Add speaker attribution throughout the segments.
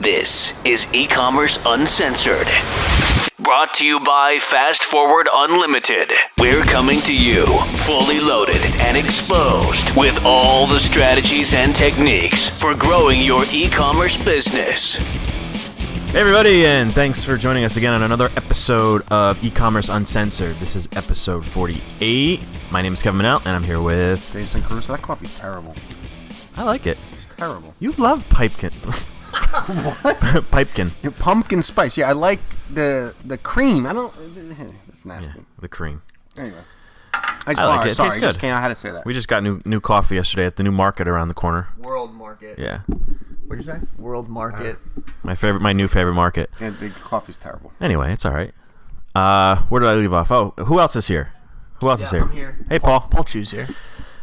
Speaker 1: This is eCommerce Uncensored. Brought to you by Fast Forward Unlimited. We're coming to you fully loaded and exposed with all the strategies and techniques for growing your e-commerce business.
Speaker 2: Hey everybody, and thanks for joining us again on another episode of eCommerce Uncensored. This is episode 48. My name is Kevin Manel, and I'm here with
Speaker 3: Jason Caruso. That coffee's terrible.
Speaker 2: I like it.
Speaker 3: It's terrible.
Speaker 2: You love Pipekin.
Speaker 3: What?
Speaker 2: Pipekin.
Speaker 3: Pumpkin spice. Yeah, I like the cream. I don't. It's nasty.
Speaker 2: Yeah, the cream.
Speaker 3: Anyway,
Speaker 2: I like it. It
Speaker 3: Sorry,
Speaker 2: tastes
Speaker 3: I just
Speaker 2: good.
Speaker 3: can't know how to say that.
Speaker 2: We just got new coffee yesterday at the new market around the corner.
Speaker 4: World Market.
Speaker 2: Yeah,
Speaker 3: What'd you say?
Speaker 4: World Market.
Speaker 2: my new favorite market.
Speaker 3: Yeah, the coffee's terrible.
Speaker 2: Anyway, it's all right. Where did I leave off? Oh, who else is here? Who else is here?
Speaker 4: I'm here.
Speaker 2: Hey, Paul.
Speaker 4: Paul Chu's here.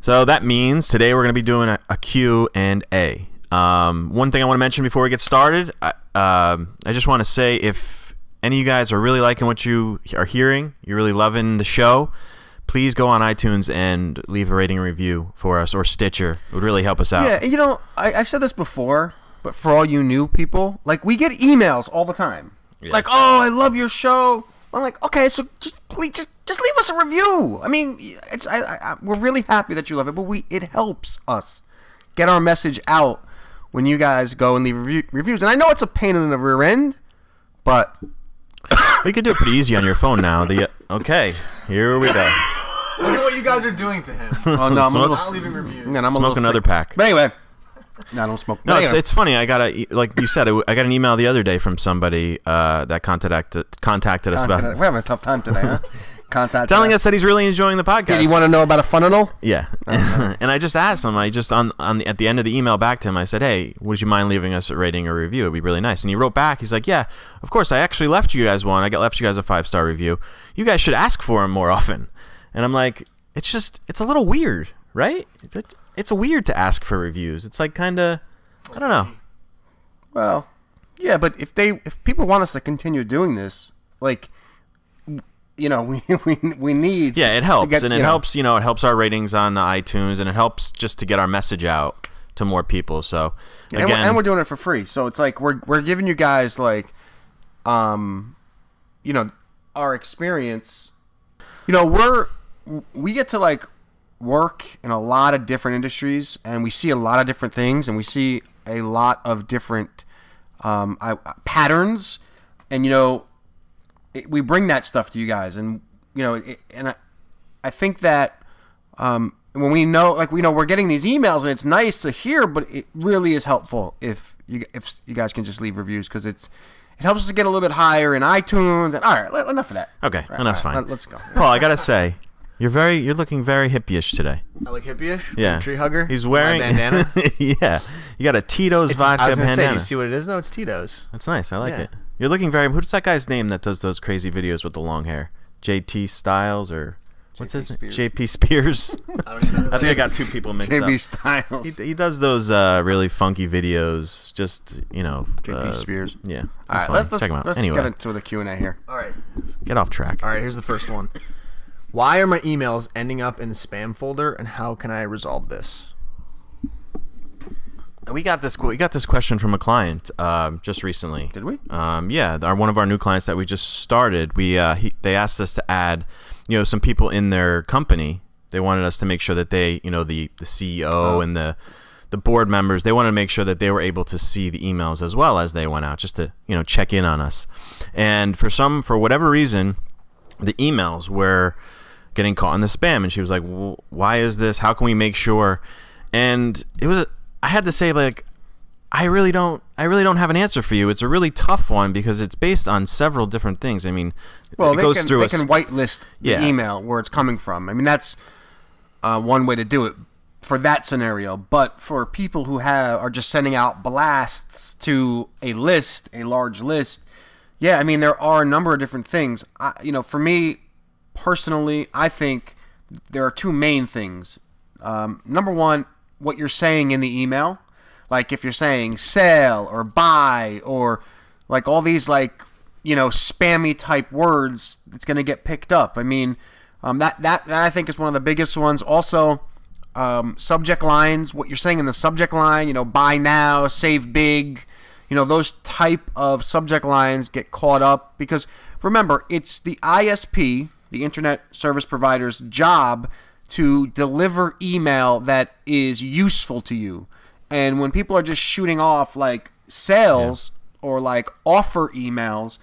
Speaker 2: So that means today we're going to be doing a Q&A. One thing I want to mention before we get started, I just want to say if any of you guys are really liking what you are hearing, you're really loving the show, please go on iTunes and leave a rating and review for us, or Stitcher. It would really help us out.
Speaker 3: Yeah, you know, I've said this before, but for all you new people, like, we get emails all the time.
Speaker 2: Yeah.
Speaker 3: Like, oh, I love your show. I'm like, okay, so please just leave us a review. I mean, it's we're really happy that you love it, but it helps us get our message out when you guys go and leave reviews. And I know it's a pain in the rear end, but
Speaker 2: We could do it pretty easy on your phone now. Okay, here we go.
Speaker 4: Look at what you guys are doing to him.
Speaker 3: oh no, I'm a little
Speaker 4: Not leaving reviews.
Speaker 3: Yeah, I'm
Speaker 2: Smoke another
Speaker 3: sick.
Speaker 2: pack.
Speaker 3: But anyway, no, I don't smoke.
Speaker 2: No,
Speaker 3: But anyway.
Speaker 2: it's funny. I got like you said, I got an email the other day from somebody that contacted us about
Speaker 3: We're having a tough time today, huh?
Speaker 2: telling us that he's really enjoying the podcast.
Speaker 3: Did he want to know about a funnel?
Speaker 2: Yeah, and I just asked him. At the end of the email back to him, I said, "Hey, would you mind leaving us a rating or review? It'd be really nice." And he wrote back. He's like, "Yeah, of course. I actually left you guys one. I left you guys a 5-star review. You guys should ask for them more often." And I'm like, it's a little weird, right? It's weird to ask for reviews. It's like kind of, I don't know.
Speaker 3: Well, yeah, but if people want us to continue doing this, like, you know, we need.
Speaker 2: Yeah, it helps,
Speaker 3: get,
Speaker 2: and it helps. You know, it helps our ratings on iTunes, and it helps just to get our message out to more people. So again,
Speaker 3: and we're doing it for free. So it's like we're giving you guys, like, you know, our experience. You know, we get to, like, work in a lot of different industries, and we see a lot of different things, and we see a lot of different patterns, and, you know, we bring that stuff to you guys, and, you know, I think that when we know, like, we know we're getting these emails, and it's nice to hear, but it really is helpful if you guys can just leave reviews, because it helps us to get a little bit higher in iTunes. And all right, enough of that.
Speaker 2: okay,
Speaker 3: Right,
Speaker 2: enough's
Speaker 3: all right,
Speaker 2: fine.
Speaker 3: Let's go.
Speaker 2: Paul, I gotta say, you're looking very hippie-ish today.
Speaker 4: I like hippie-ish.
Speaker 2: Yeah,
Speaker 4: Tree hugger.
Speaker 2: He's wearing
Speaker 4: My bandana.
Speaker 2: Yeah, you got a Tito's vodka
Speaker 4: I was gonna
Speaker 2: bandana.
Speaker 4: say, do you see what it is? No, it's Tito's.
Speaker 2: That's nice. I like
Speaker 4: Yeah.
Speaker 2: it. You're looking very. Who's that guy's name that does those crazy videos with the long hair? JT Styles or what's his name?
Speaker 4: Spears.
Speaker 2: JP Spears.
Speaker 4: I don't even know.
Speaker 2: I think I got two people mixed
Speaker 3: JB
Speaker 2: up.
Speaker 3: Styles.
Speaker 2: He does those really funky videos. Just
Speaker 3: JP Spears.
Speaker 2: Yeah.
Speaker 3: All right,
Speaker 2: let's
Speaker 3: let's
Speaker 2: check him out.
Speaker 3: let's
Speaker 2: Anyway,
Speaker 3: get into the Q&A here.
Speaker 4: All right.
Speaker 2: get off track.
Speaker 4: All right, here's the first one. Why are my emails ending up in the spam folder, and how can I resolve this?
Speaker 2: We got this question from a client just recently.
Speaker 3: Did we?
Speaker 2: Yeah, one of our new clients that we just started. They asked us to add, some people in their company. They wanted us to make sure that they, the CEO and the board members, they wanted to make sure that they were able to see the emails as well as they went out, just to check in on us. And for whatever reason, the emails were getting caught in the spam, and she was like, well, "Why is this? How can we make sure?" And I had to say, like, I really don't have an answer for you. It's a really tough one because it's based on several different things. I mean,
Speaker 3: Well,
Speaker 2: it
Speaker 3: they
Speaker 2: goes
Speaker 3: can
Speaker 2: through
Speaker 3: whitelist the
Speaker 2: Yeah.
Speaker 3: email where it's coming from. I mean, that's one way to do it for that scenario. But for people who are just sending out blasts to a large list, yeah, I mean, there are a number of different things. For me personally, I think there are two main things. Number one, what you're saying in the email. Like, if you're saying sell or buy or, like, all these, like, spammy type words, it's going to get picked up. I mean, that I think is one of the biggest ones. Also, subject lines, what you're saying in the subject line, buy now, save big, those type of subject lines get caught up because remember, it's the ISP, the internet service provider's job to deliver email that is useful to you. And when people are just shooting off like sales or like offer emails,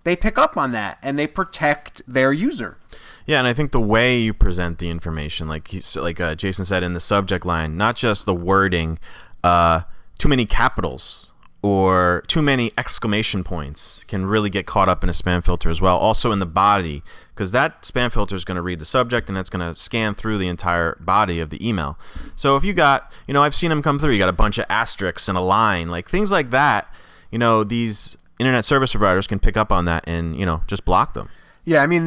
Speaker 3: they pick up on that and they protect their user.
Speaker 2: Yeah, and I think the way you present the information, like Jason said in the subject line, not just the wording, too many capitals or too many exclamation points can really get caught up in a spam filter as well. Also in the body, because that spam filter is going to read the subject and it's going to scan through the entire body of the email. So if you got, I've seen them come through, you got a bunch of asterisks and a line, like things like that, these internet service providers can pick up on that and, just block them.
Speaker 3: Yeah, I mean,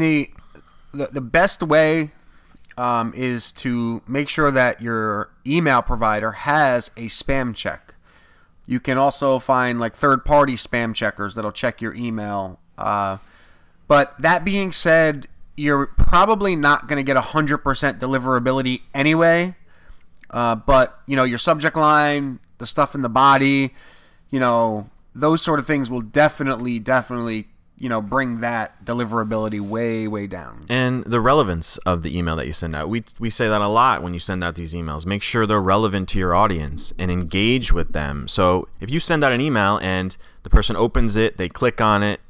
Speaker 3: the best way is to make sure that your email provider has a spam check. You can also find like third-party spam checkers that'll check your email. But that being said, you're probably not going to get 100% deliverability anyway. But, your subject line, the stuff in the body, those sort of things will definitely, bring that deliverability way, way down.
Speaker 2: And the relevance of the email that you send out. We say that a lot when you send out these emails. Make sure they're relevant to your audience and engage with them. So if you send out an email and the person opens it, they click on it,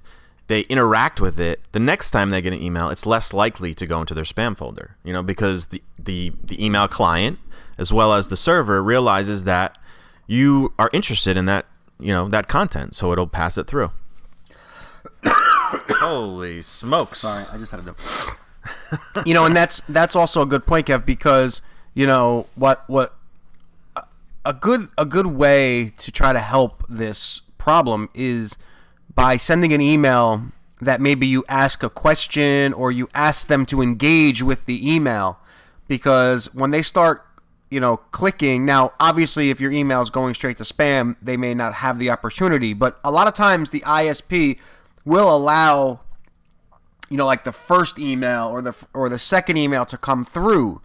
Speaker 2: they interact with it, the next time they get an email, it's less likely to go into their spam folder, because the email client as well as the server realizes that you are interested in that, that content, so it'll pass it through. Holy smokes!
Speaker 3: Sorry, I just had to do. And that's also a good point, Kev, because what a good way to try to help this problem is by sending an email that maybe you ask a question or you ask them to engage with the email, because when they start clicking, now obviously if your email is going straight to spam, they may not have the opportunity, but a lot of times the ISP will allow like the first email or the second email to come through.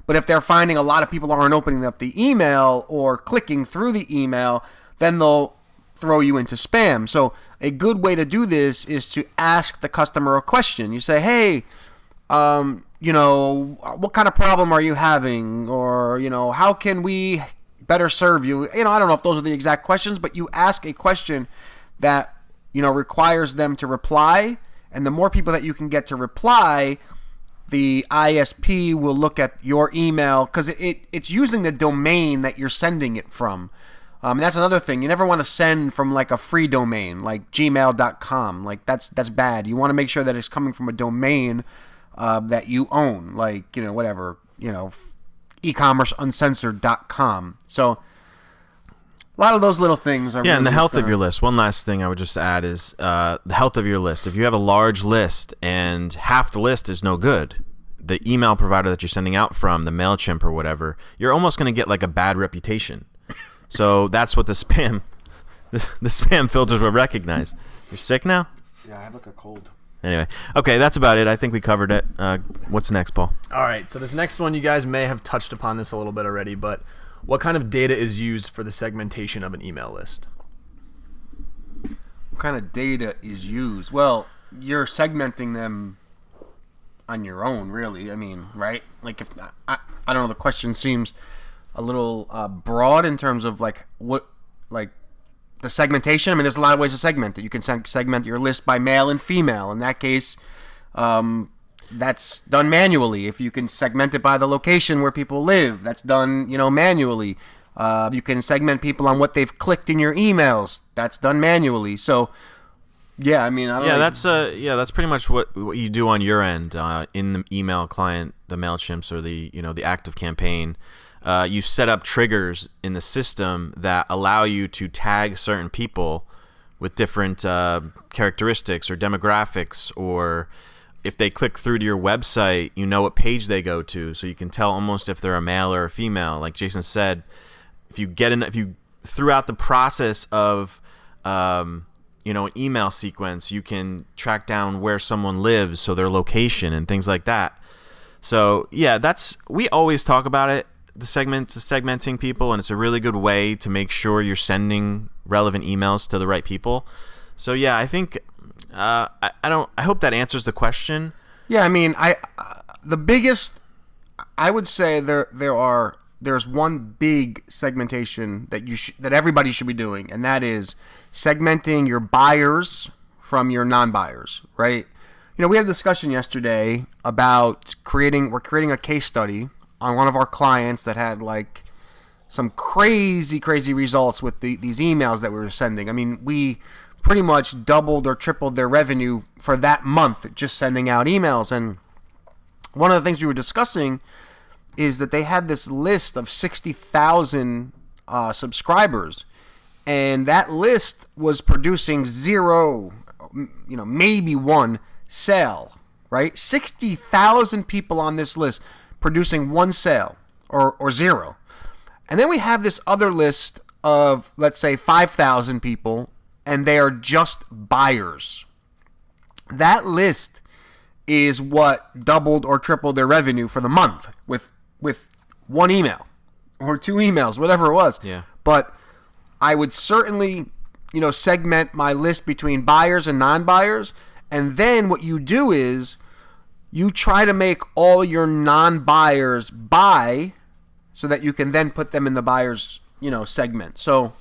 Speaker 3: But if they're finding a lot of people aren't opening up the email or clicking through the email, then they'll throw you into spam. So a good way to do this is to ask the customer a question. You say, hey, what kind of problem are you having? Or, how can we better serve you? I don't know if those are the exact questions, but you ask a question that requires them to reply, and the more people that you can get to reply, the ISP will look at your email because it's using the domain that you're sending it from. And that's another thing. You never want to send from like a free domain like gmail.com. Like that's bad. You want to make sure that it's coming from a domain that you own, like whatever, eCommerceuncensored.com. So a lot of those little things are
Speaker 2: and the health of your list. One last thing I would just add is the health of your list. If you have a large list and half the list is no good, the email provider that you're sending out from, the MailChimp or whatever, you're almost going to get like a bad reputation. So that's what the spam filters will recognize. You're sick now?
Speaker 3: Yeah, I have like a cold.
Speaker 2: Anyway, okay, that's about it. I think we covered it. What's next, Paul?
Speaker 4: All right, so this next one, you guys may have touched upon this a little bit already, but what kind of data is used for the segmentation of an email list?
Speaker 3: What kind of data is used? Well, you're segmenting them on your own, really. I mean, right? Like, if I don't know, the question seems a little broad in terms of like what, like the segmentation. I mean, there's a lot of ways to segment it. You can segment your list by male and female. In that case, that's done manually. If you can segment it by the location where people live, that's done, manually. You can segment people on what they've clicked in your emails. That's done manually. So, yeah, I mean, I don't know.
Speaker 2: That's pretty much what you do on your end in the email client, the MailChimps or the ActiveCampaign. You set up triggers in the system that allow you to tag certain people with different characteristics or demographics, or if they click through to your website, you know what page they go to, so you can tell almost if they're a male or a female. Like Jason said, if you throughout the process of an email sequence, you can track down where someone lives, so their location and things like that. So yeah, we always talk about it. segmenting people, and it's a really good way to make sure you're sending relevant emails to the right people. So yeah, I think I hope that answers the question.
Speaker 3: Yeah, I mean, the biggest, I would say there's one big segmentation that that everybody should be doing, and that is segmenting your buyers from your non-buyers, right? You know, we had a discussion yesterday about we're creating a case study on one of our clients that had like some crazy results with these emails that we were sending. I mean, we pretty much doubled or tripled their revenue for that month just sending out emails. And one of the things we were discussing is that they had this list of 60,000 subscribers, and that list was producing zero, maybe one sale, right? 60,000 people on this list producing one sale or zero. And then we have this other list of, let's say, 5,000 people, and they are just buyers. That list is what doubled or tripled their revenue for the month with one email or two emails, whatever it was.
Speaker 2: Yeah.
Speaker 3: But I would certainly, segment my list between buyers and non-buyers. And then what you do is you try to make all your non-buyers buy so that you can then put them in the buyers, segment. So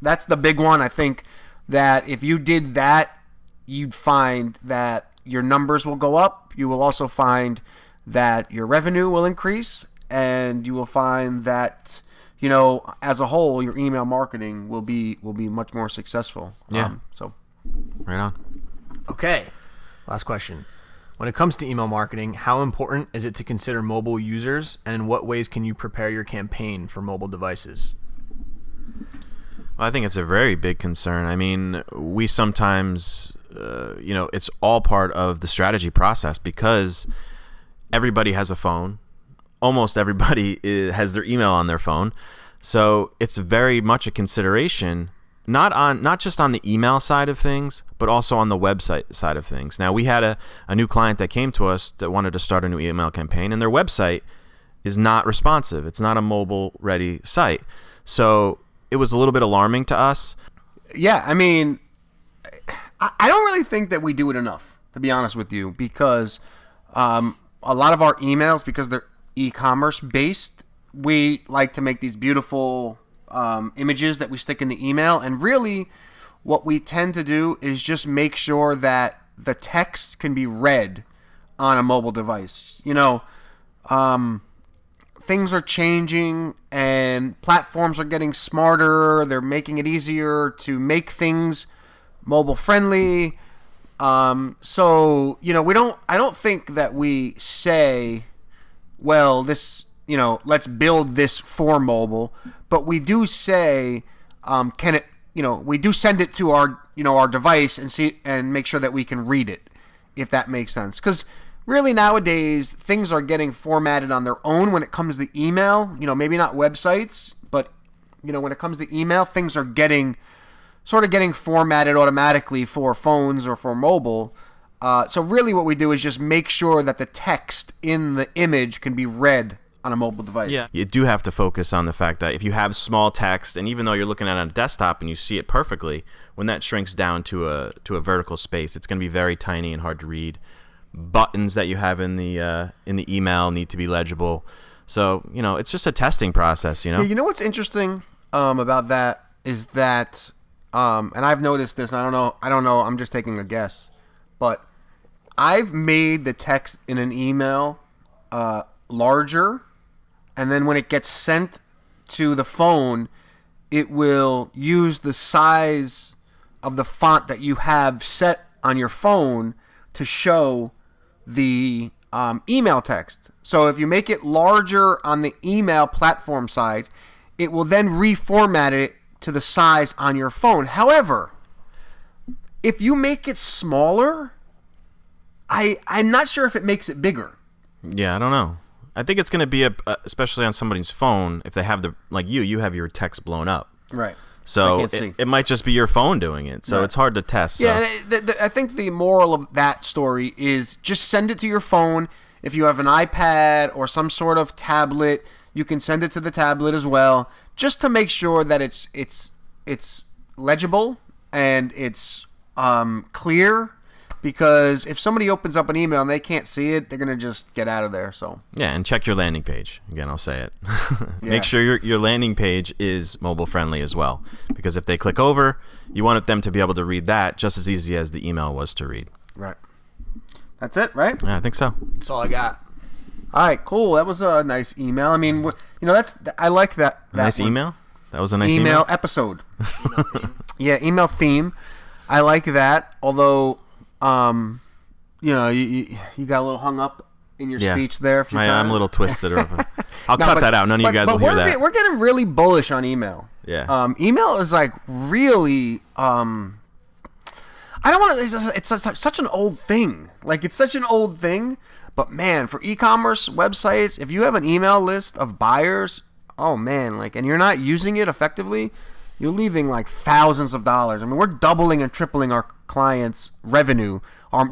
Speaker 3: that's the big one. I think that if you did that, you'd find that your numbers will go up. You will also find that your revenue will increase, and you will find that, as a whole, your email marketing will be much more successful.
Speaker 2: Yeah. Right on.
Speaker 4: Okay, last question. When it comes to email marketing, how important is it to consider mobile users, and in what ways can you prepare your campaign for mobile devices?
Speaker 2: Well, I think it's a very big concern. I mean, we sometimes, it's all part of the strategy process because everybody has a phone. Almost everybody has their email on their phone. So it's very much a consideration, not just on the email side of things, but also on the website side of things. Now, we had a new client that came to us that wanted to start a new email campaign, and their website is not responsive. It's not a mobile-ready site. So it was a little bit alarming to us.
Speaker 3: Yeah, I mean, I don't really think that we do it enough, to be honest with you, because a lot of our emails, because they're e-commerce based, we like to make these beautiful images that we stick in the email, and really what we tend to do is just make sure that the text can be read on a mobile device. Things are changing and platforms are getting smarter. They're making it easier to make things mobile friendly. I don't think that we say, well, this, let's build this for mobile, but we do say, we do send it to our device and make sure that we can read it, if that makes sense. Because really nowadays things are getting formatted on their own when it comes to email. Maybe not websites, but when it comes to email, things are getting formatted automatically for phones or for mobile. So really what we do is just make sure that the text in the image can be read on a mobile device.
Speaker 2: Yeah. You do have to focus on the fact that if you have small text, and even though you're looking at it on a desktop and you see it perfectly, when that shrinks down to a vertical space, it's going to be very tiny and hard to read. Buttons that you have in the email need to be legible. So, it's just a testing process,
Speaker 3: Yeah, what's interesting about that is that, and I've noticed this, I don't know, I'm just taking a guess, but I've made the text in an email larger, and then when it gets sent to the phone, it will use the size of the font that you have set on your phone to show the email text. So if you make it larger on the email platform side, it will then reformat it to the size on your phone. However, if you make it smaller, I'm not sure if it makes it bigger.
Speaker 2: Yeah, I don't know. I think it's going to be especially on somebody's phone, if they have you have your text blown up.
Speaker 3: Right.
Speaker 2: So it might just be your phone doing it. So It's hard to test. So.
Speaker 3: Yeah, I think the moral of that story is just send it to your phone. If you have an iPad or some sort of tablet, You can send it to the tablet as well, just to make sure that it's legible and it's clear. Because if somebody opens up an email and they can't see it, they're gonna just get out of there. So
Speaker 2: Yeah, and check your landing page. Again, I'll say it.
Speaker 3: Yeah.
Speaker 2: Make sure your landing page is mobile friendly as well. Because if they click over, you want them to be able to read that just as easy as the email was to read.
Speaker 3: right, that's it, right?
Speaker 2: Yeah, I think so.
Speaker 4: That's all I got.
Speaker 3: All right, cool. That was a nice email. I mean, I like that.
Speaker 2: Nice
Speaker 3: one.
Speaker 2: email? That was a nice
Speaker 3: Email episode. Yeah, email theme. I like that. Although, you got a little hung up in your speech there. A few times.
Speaker 2: I'm a little twisted. I'll cut that out. None of you guys will hear that.
Speaker 3: We're getting really bullish on email.
Speaker 2: Yeah.
Speaker 3: Email is like really. I don't want to. It's such an old thing. Like it's such an old thing. But man, for e-commerce websites, if you have an email list of buyers, oh man, and you're not using it effectively, you're leaving like thousands of dollars. I mean, we're doubling and tripling our clients' revenue,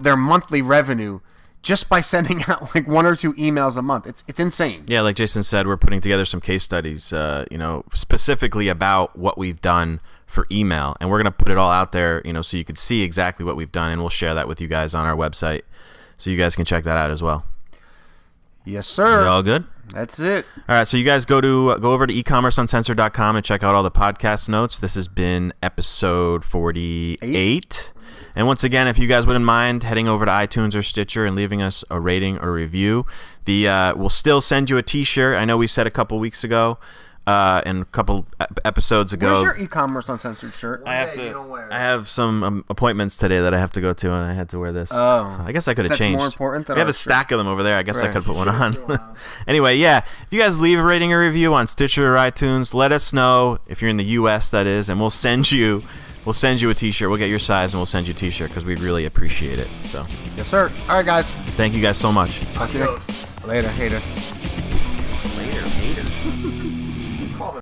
Speaker 3: their monthly revenue, just by sending out like 1 or 2 emails a month. It's insane.
Speaker 2: Yeah, like Jason said, we're putting together some case studies, specifically about what we've done for email, and we're gonna put it all out there, so you could see exactly what we've done, and we'll share that with you guys on our website, so you guys can check that out as well.
Speaker 3: Yes, sir.
Speaker 2: You all good?
Speaker 3: That's it.
Speaker 2: All right, so you guys go over to eCommerceUncensored.com and check out all the podcast notes. This has been episode 48. And once again, if you guys wouldn't mind heading over to iTunes or Stitcher and leaving us a rating or review, we'll still send you a T-shirt. I know we said a couple weeks ago and a couple episodes ago.
Speaker 3: Where's your e-commerce uncensored shirt?
Speaker 2: I have some appointments today that I have to go to, and I had to wear this.
Speaker 3: Oh.
Speaker 2: So I guess I could have
Speaker 3: That's
Speaker 2: changed.
Speaker 3: more important than
Speaker 2: we have
Speaker 3: our
Speaker 2: a stack of them over there. I guess I
Speaker 3: Right.
Speaker 2: could put one on. Anyway, yeah. If you guys leave a rating or review on Stitcher or iTunes, let us know if you're in the U.S. That is, and we'll send you a T-shirt. We'll get your size and we'll send you a T-shirt because we'd really appreciate it. So
Speaker 3: Yes, sir. All right, guys.
Speaker 2: thank you guys so much.
Speaker 3: Talk to you next. Later, hater.
Speaker 2: Later.